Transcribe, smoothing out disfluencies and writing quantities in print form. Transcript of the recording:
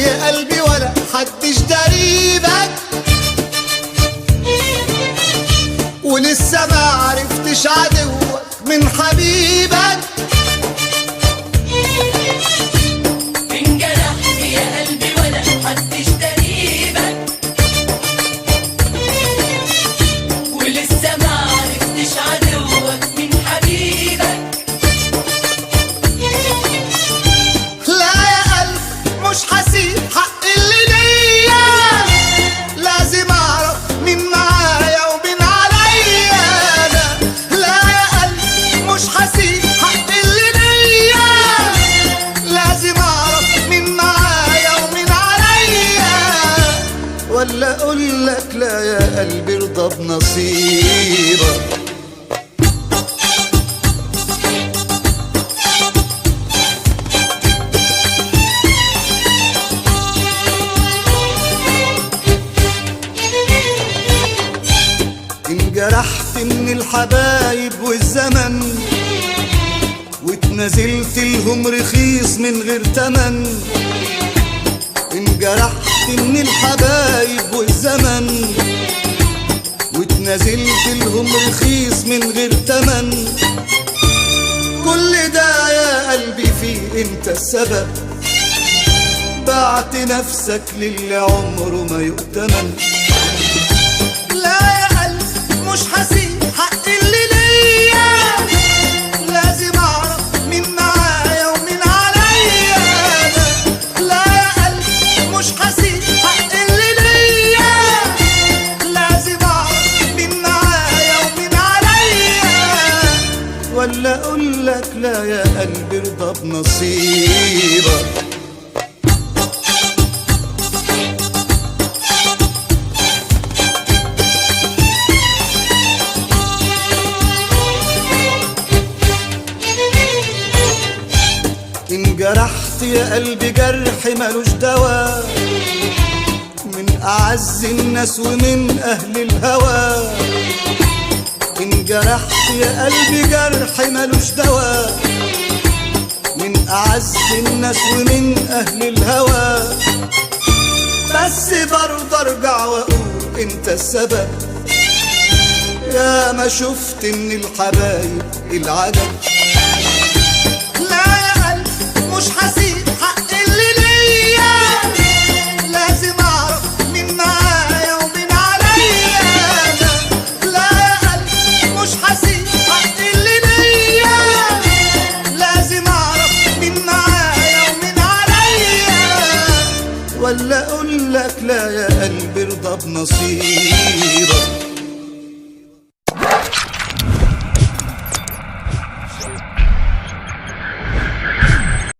يا قلبي ولا حدش دريبك، ولسه ما عرفتش عدوك من حبيبك. انجرحت يا قلبي ولا حدش دريبك، ولسه ما عرفتش عدوك من حبيبك. لا يا قلب مش هسيب حق اللي ليا، لازم اعرف مين معايا ومين عليا. لا يا قلب مش هسيب حق اللي ليا، لازم اعرف مين معايا ومين عليا. ولا اقول لك لا يا قلبي ارضى بنصيبك. انجرحت من الحبايب والزمن، واتنازلت لهم رخيص من غير تمن. انجرحت من الحبايب والزمن، واتنازلت لهم رخيص من غير تمن. كل ده يا قلبي فيه انت السبب، بعت نفسك للي عمره ما يؤتمن. لا يا قلب مش هسيب حق اللي ليا، لازم اعرف مين معايا ومين عليا. لا يا قلب مش هسيب حق اللي ليا، لازم اعرف مين معايا ومين عليا. ولا اقول لك لا يا قلبي ارضى بنصيبك. انجرحت يا قلبي جرح ملوش دوا، من أعز الناس ومن أهل الهوى. انجرحت يا قلبي جرح ملوش دوا، من أعز الناس ومن أهل الهوى. بس برضه ارجع واقول انت السبب، يا ما شفت من الحبايب العجب. لا يا قلب مش هسيب حق اللي ليا، لازم اعرف مين معايا ومين عليا. لا يا قلب مش هسيب حق اللي ليا، لازم اعرف مين معايا ومين عليا. ولا اقول لك لا يا قلبي ارضى بنصيبك.